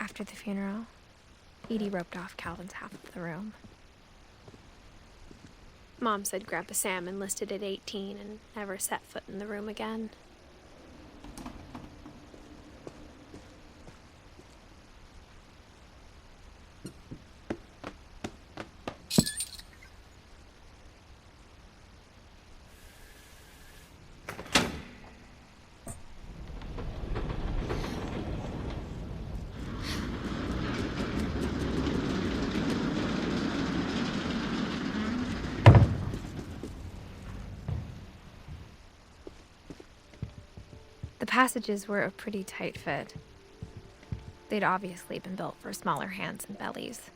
After the funeral, Edie roped off Calvin's half of the room. Mom said Grandpa Sam enlisted at 18 and never set foot in the room again. The passages were a pretty tight fit. They'd obviously been built for smaller hands and bellies.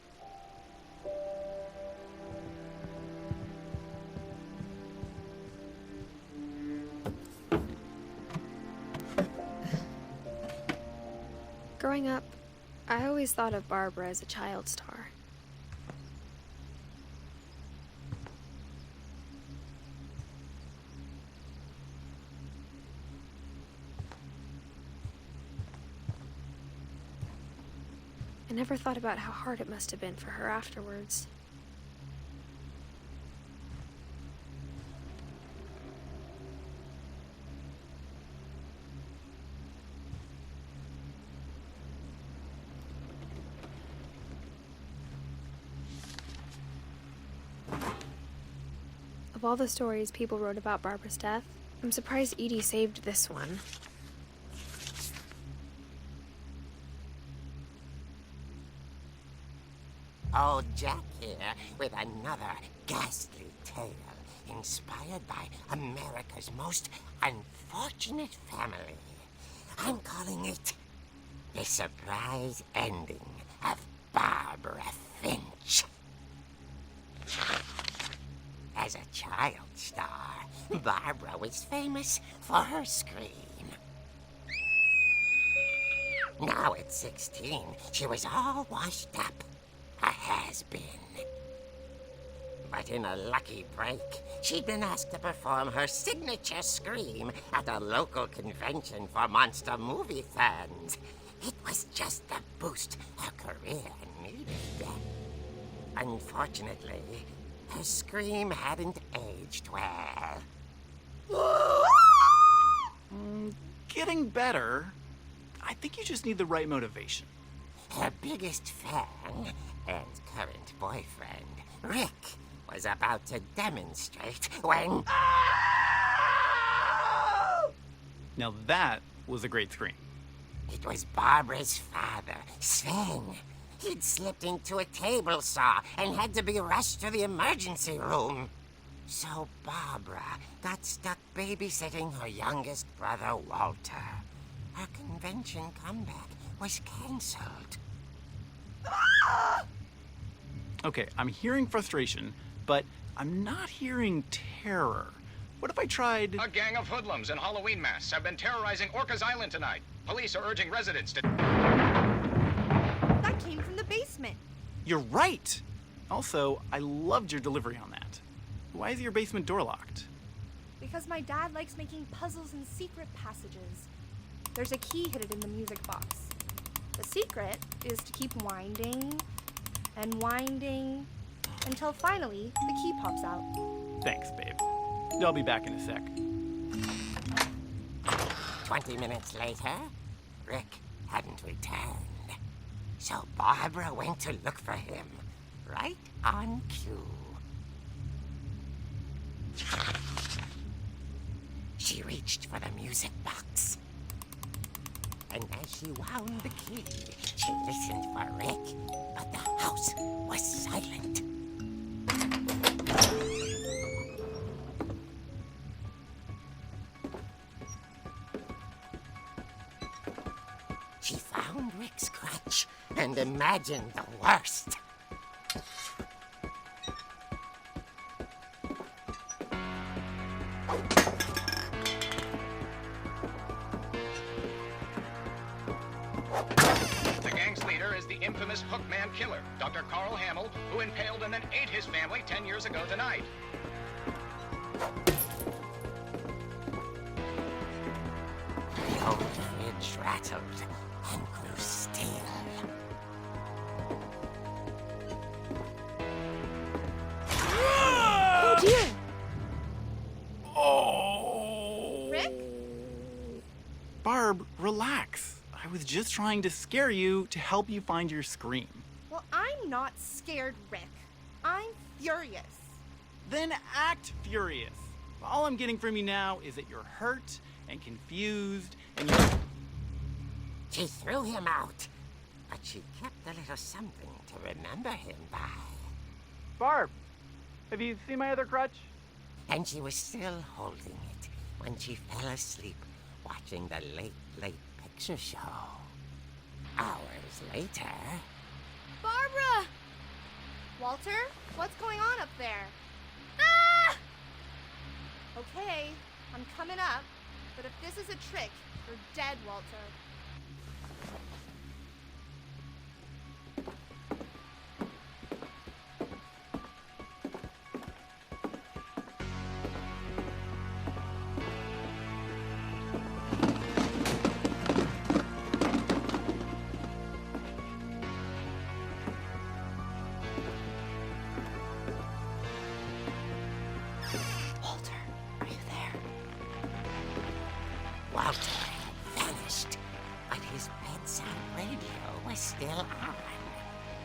Growing up, I always thought of Barbara as a child star. I never thought about how hard it must have been for her afterwards. Of all the stories people wrote about Barbara's death, I'm surprised Edie saved this one. Old Jack here with another ghastly tale inspired by America's most unfortunate family. I'm calling it The Surprise Ending of Barbara Finch. As a child star, Barbara was famous for her scream. Now at 16, she was all washed up. A has-been. But in a lucky break, she'd been asked to perform her signature scream at a local convention for monster movie fans. It was just the boost her career needed. Unfortunately, her scream hadn't aged well. Getting better. I think you just need the right motivation. Her biggest fan and current boyfriend, Rick, was about to demonstrate when... Now that was a great scream. It was Barbara's father, Sven. He'd slipped into a table saw and had to be rushed to the emergency room. So Barbara got stuck babysitting her youngest brother, Walter. Her convention comeback was cancelled. Okay, I'm hearing frustration, but I'm not hearing terror. What if I tried... A gang of hoodlums in Halloween masks have been terrorizing Orcas Island tonight. Police are urging residents to... That came from the basement. You're right! Also, I loved your delivery on that. Why is your basement door locked? Because my dad likes making puzzles and secret passages. There's a key hidden in the music box. The secret is to keep winding and winding until finally the key pops out. Thanks, babe. I'll be back in a sec. 20 minutes later, Rick hadn't returned. So Barbara went to look for him, right on cue. She reached for the music box. And as she wound the key, she listened for Rick, but the house was silent. She found Rick's crutch and imagined the worst. The gang's leader is the infamous Hookman killer, Dr. Carl Hamill, who impaled and then ate his family 10 years ago tonight. The old fib Finch rattled and grew still. Oh dear! Oh! Rick? Barb, relax. I was just trying to scare you to help you find your scream. Well, I'm not scared, Rick. I'm furious. Then act furious. All I'm getting from you now is that you're hurt and confused and you're... She threw him out, but she kept a little something to remember him by. Barb, have you seen my other crutch? And she was still holding it when she fell asleep watching the late picture show. Hours later... Barbara! Walter, what's going on up there? Ah! Okay, I'm coming up, but if this is a trick, you're dead, Walter. Walter, are you there? Walter had vanished, but his bedside radio was still on.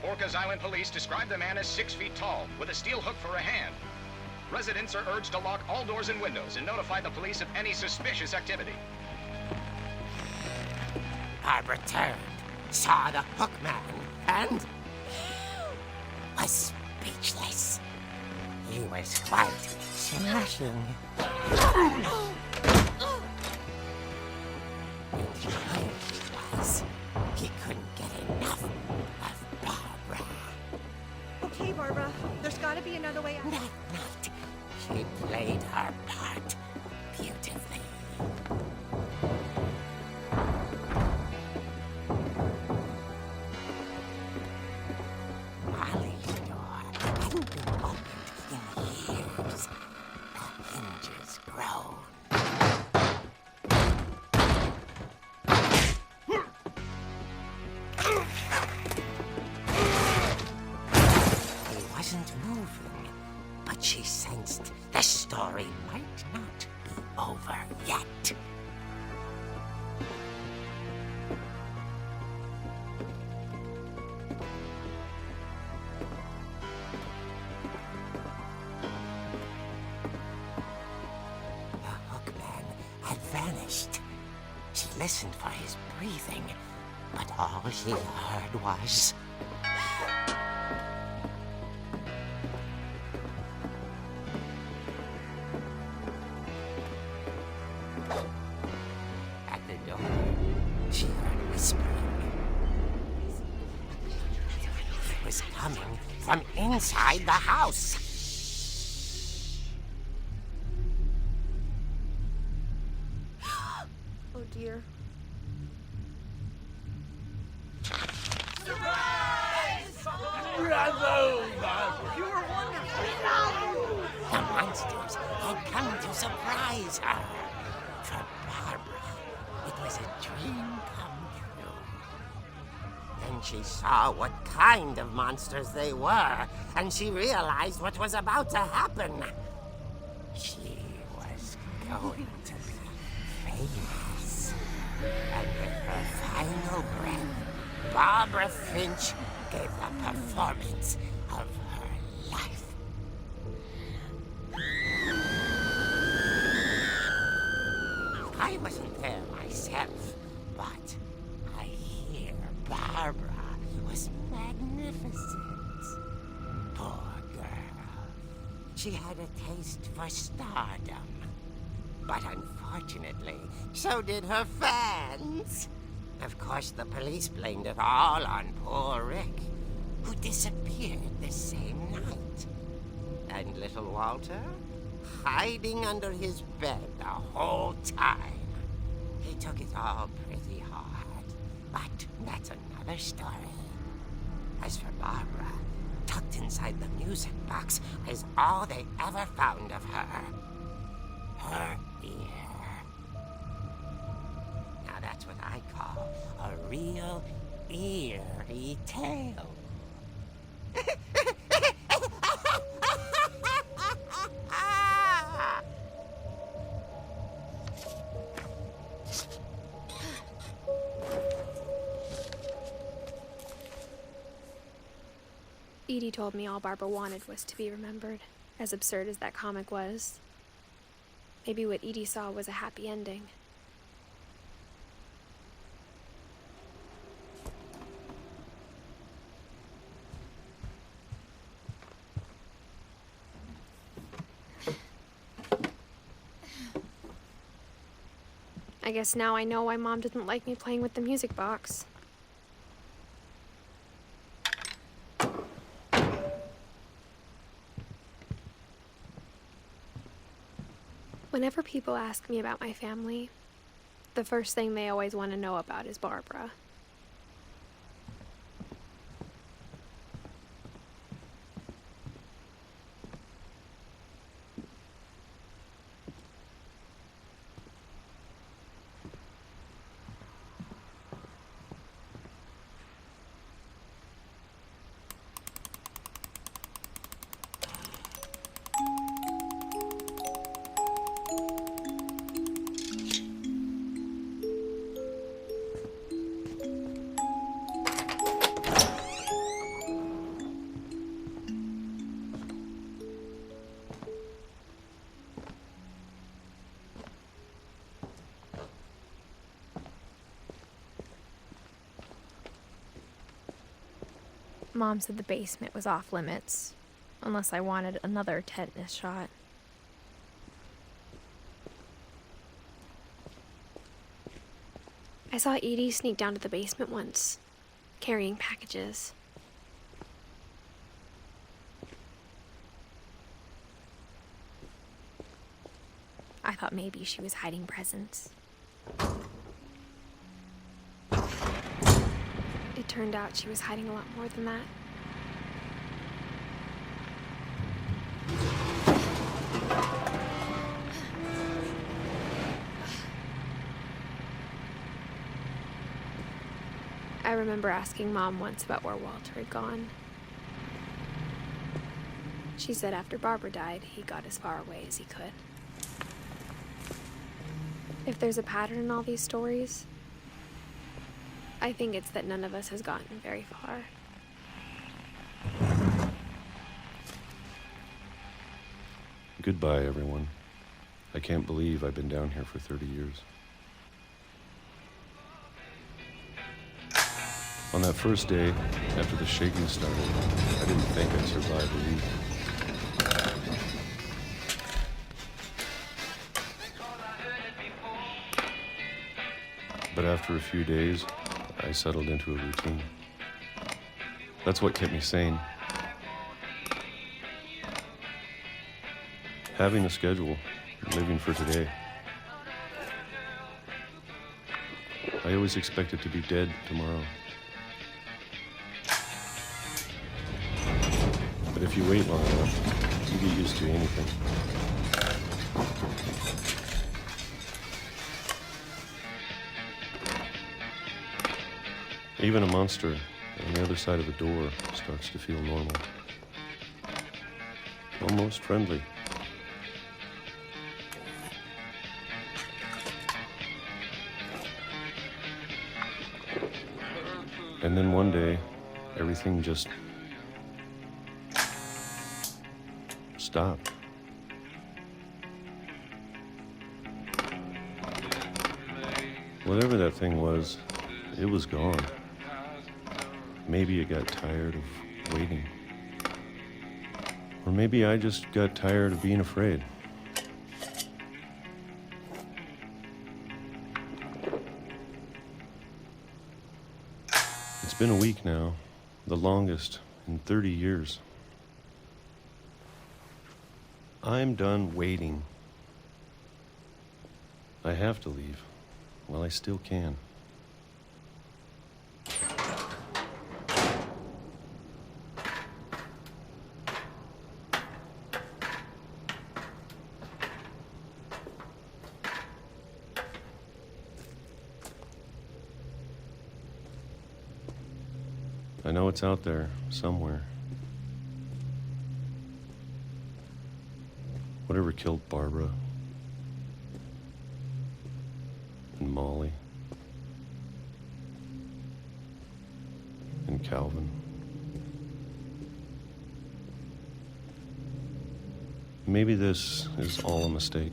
Orcas Island police describe the man as 6 feet tall, with a steel hook for a hand. Residents are urged to lock all doors and windows and notify the police of any suspicious activity. Barbara turned, saw the hook man, and was speechless. He was quite smashing. And tired he was. He couldn't get enough of Barbara. Okay, Barbara, there's gotta be another way out. That night, she played her part beautifully. Molly's door hadn't been opened in years. The hinges groaned. He wasn't moving, but she sensed the story might not be over yet. The hookman had vanished. She listened for his breathing, but all she heard was... At the door, she heard whispering. It was coming from inside the house. Oh dear. The monsters had come to surprise her. For Barbara, it was a dream come true. Then she saw what kind of monsters they were, and she realized what was about to happen. She was going to be famous. And with her final breath, Barbara Finch gave the performance of her life. I wasn't there myself, but I hear Barbara was magnificent. Poor girl. She had a taste for stardom. But unfortunately, so did her fans. Of course, the police blamed it all on poor Rick, who disappeared the same night. And little Walter? Hiding under his bed the whole time. He took it all pretty hard, but that's another story. As for Barbara, tucked inside the music box is all they ever found of her. Her ear. Now that's what I call real eerie tale. Edie told me all Barbara wanted was to be remembered, as absurd as that comic was. Maybe what Edie saw was a happy ending. I guess now I know why Mom didn't like me playing with the music box. Whenever people ask me about my family, the first thing they always want to know about is Barbara. Mom said the basement was off limits, unless I wanted another tetanus shot. I saw Edie sneak down to the basement once, carrying packages. I thought maybe she was hiding presents. It turned out she was hiding a lot more than that. I remember asking Mom once about where Walter had gone. She said after Barbara died, he got as far away as he could. If there's a pattern in all these stories, I think it's that none of us has gotten very far. Goodbye, everyone. I can't believe I've been down here for 30 years. On that first day, after the shaking started, I didn't think I'd survive a week. But after a few days, I settled into a routine. That's what kept me sane. Having a schedule, living for today. I always expected to be dead tomorrow. But if you wait long enough, you get used to anything. Even a monster on the other side of the door starts to feel normal. Almost friendly. And then one day, everything just stopped. Whatever that thing was, it was gone. Maybe it got tired of waiting. Or maybe I just got tired of being afraid. It's been a week now, the longest in 30 years. I'm done waiting. I have to leave while I still can. I know it's out there, somewhere. Whatever killed Barbara and Molly and Calvin. Maybe this is all a mistake.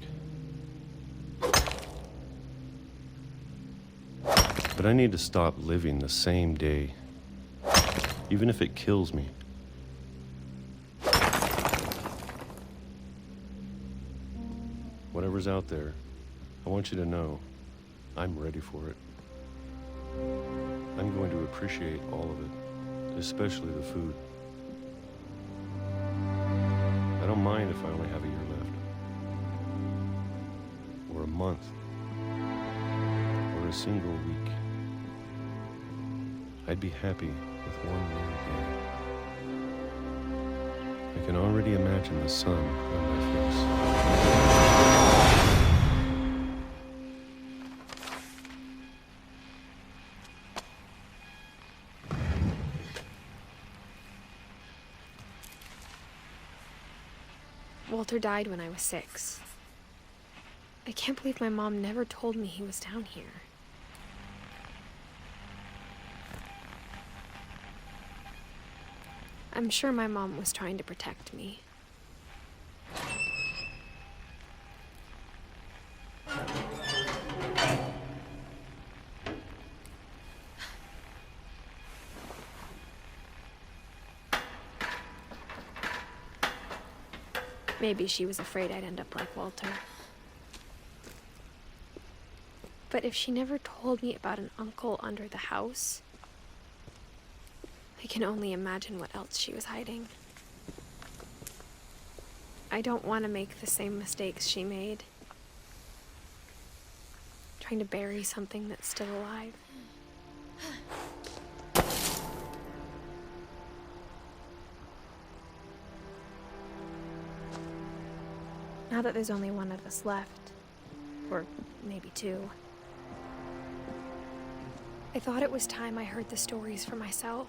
But I need to stop living the same day, even if it kills me. Whatever's out there, I want you to know I'm ready for it. I'm going to appreciate all of it, especially the food. I don't mind if I only have a year left, or a month, or a single week. I'd be happy with one more day. I can already imagine the sun on my face. Walter died when I was 6. I can't believe my mom never told me he was down here. I'm sure my mom was trying to protect me. Maybe she was afraid I'd end up like Walter. But if she never told me about an uncle under the house, I can only imagine what else she was hiding. I don't want to make the same mistakes she made. Trying to bury something that's still alive. Now that there's only one of us left, or maybe 2, I thought it was time I heard the stories for myself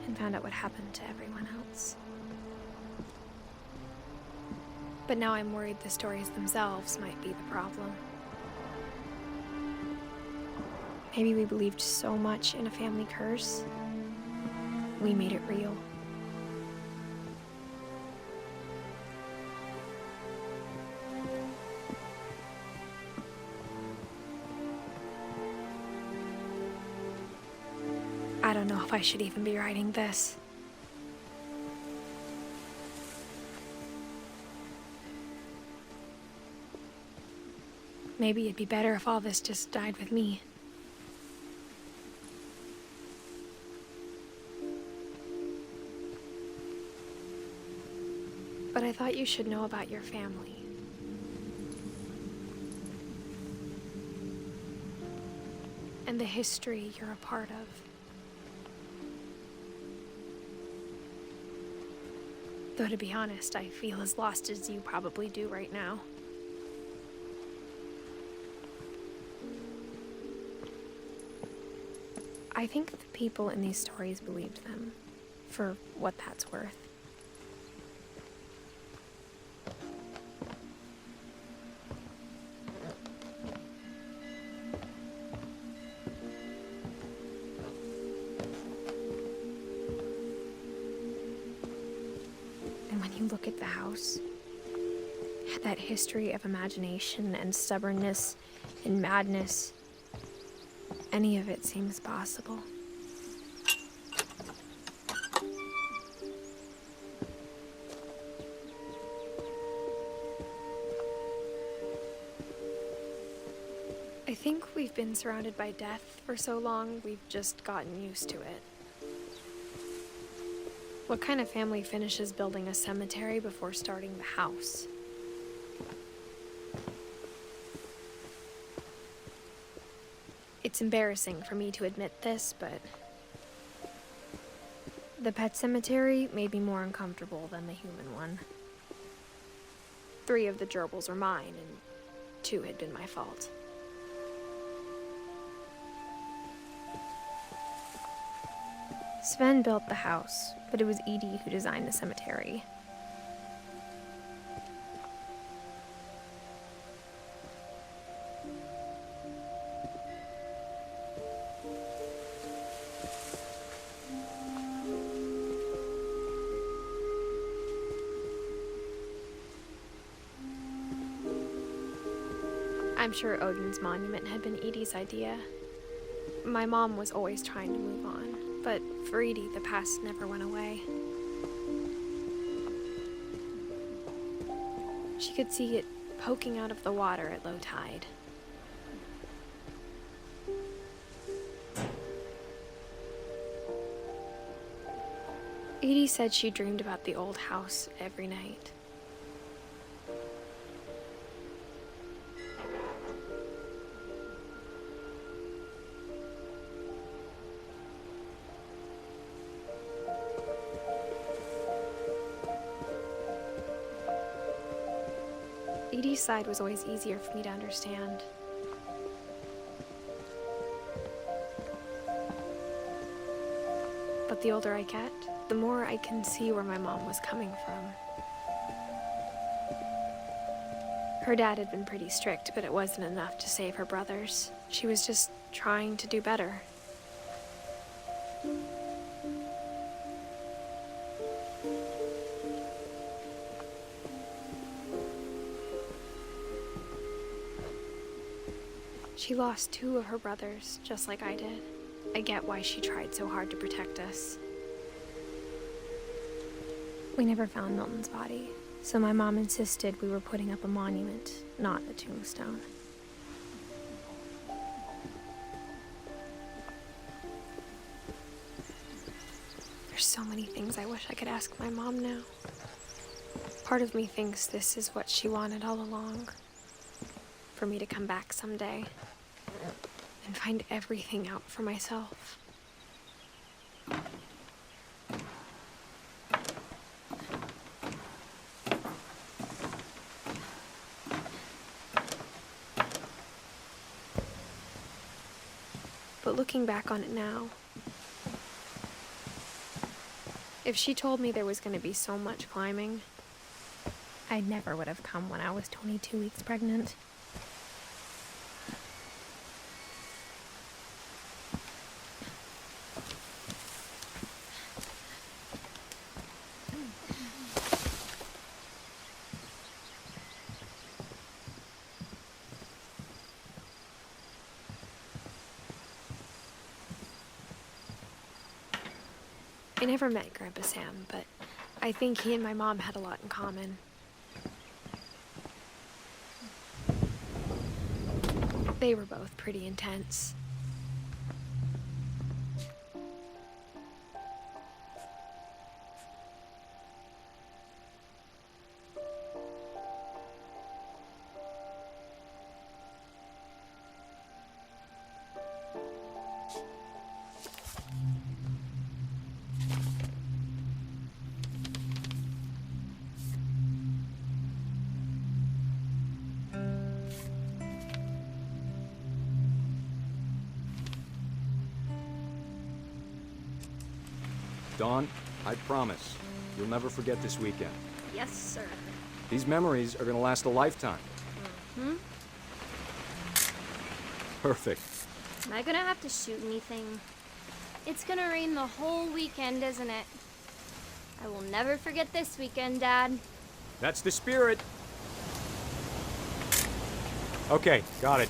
and found out what happened to everyone else. But now I'm worried the stories themselves might be the problem. Maybe we believed so much in a family curse, we made it real. I don't know if I should even be writing this. Maybe it'd be better if all this just died with me. But I thought you should know about your family. And the history you're a part of. Though to be honest, I feel as lost as you probably do right now. I think the people in these stories believed them, for what that's worth. Look at the house. It had that history of imagination and stubbornness and madness. Any of it seems possible. I think we've been surrounded by death for so long, we've just gotten used to it. What kind of family finishes building a cemetery before starting the house? It's embarrassing for me to admit this, but the pet cemetery made me more uncomfortable than the human one. 3 of the gerbils were mine, and 2 had been my fault. Sven built the house, but it was Edie who designed the cemetery. I'm sure Odin's monument had been Edie's idea. My mom was always trying to move on, but for Edie, the past never went away. She could see it poking out of the water at low tide. Edie said she dreamed about the old house every night. Edie's side was always easier for me to understand. But the older I get, the more I can see where my mom was coming from. Her dad had been pretty strict, but it wasn't enough to save her brothers. She was just trying to do better. She lost 2 of her brothers, just like I did. I get why she tried so hard to protect us. We never found Milton's body, so my mom insisted we were putting up a monument, not a tombstone. There's so many things I wish I could ask my mom now. Part of me thinks this is what she wanted all along. For me to come back someday and find everything out for myself. But looking back on it now, if she told me there was going to be so much climbing, I never would have come when I was 22 weeks pregnant. I never met Grandpa Sam, but I think he and my mom had a lot in common. They were both pretty intense. Dawn, I promise, you'll never forget this weekend. Yes, sir. These memories are gonna last a lifetime. Perfect. Am I gonna have to shoot anything? It's gonna rain the whole weekend, isn't it? I will never forget this weekend, Dad. That's the spirit. Okay, got it.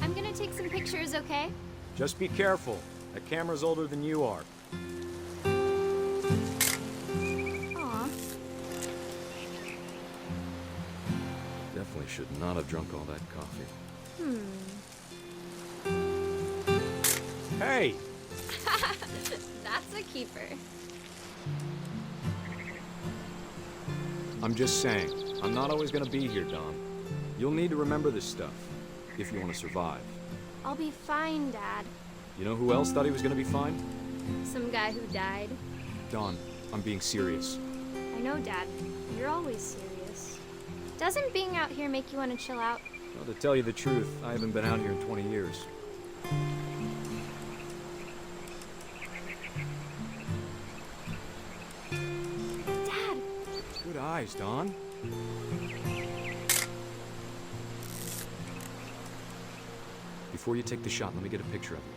I'm gonna take some pictures, okay? Just be careful. That camera's older than you are. Aw. Definitely should not have drunk all that coffee. Hey! That's a keeper. I'm just saying, I'm not always gonna be here, Dawn. You'll need to remember this stuff, if you want to survive. I'll be fine, Dad. You know who else thought he was gonna be fine? Some guy who died. Dawn, I'm being serious. I know, Dad. You're always serious. Doesn't being out here make you want to chill out? Well, to tell you the truth, I haven't been out here in 20 years. eyes, Dawn. Before you take the shot, let me get a picture of you.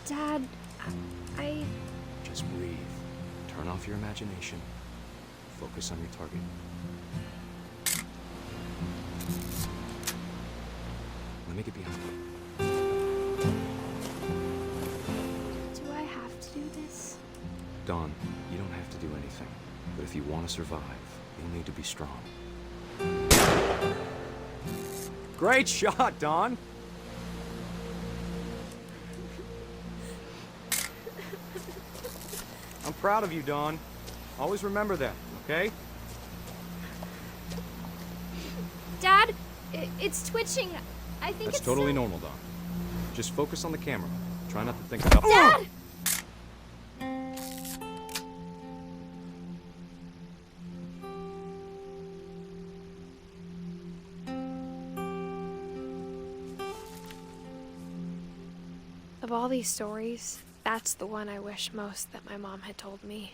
Dad, I... Just breathe. Turn off your imagination. Focus on your target. Let me get behind you. Do I have to do this? Dawn, you don't have to do anything. But if you want to survive, you'll need to be strong. Great shot, Dawn! I'm proud of you, Dawn. Always remember that, okay? Dad, it's twitching. I think That's it's totally normal, Dawn. Just focus on the camera. Try not to think about... Dad! Of all these stories, that's the one I wish most that my mom had told me.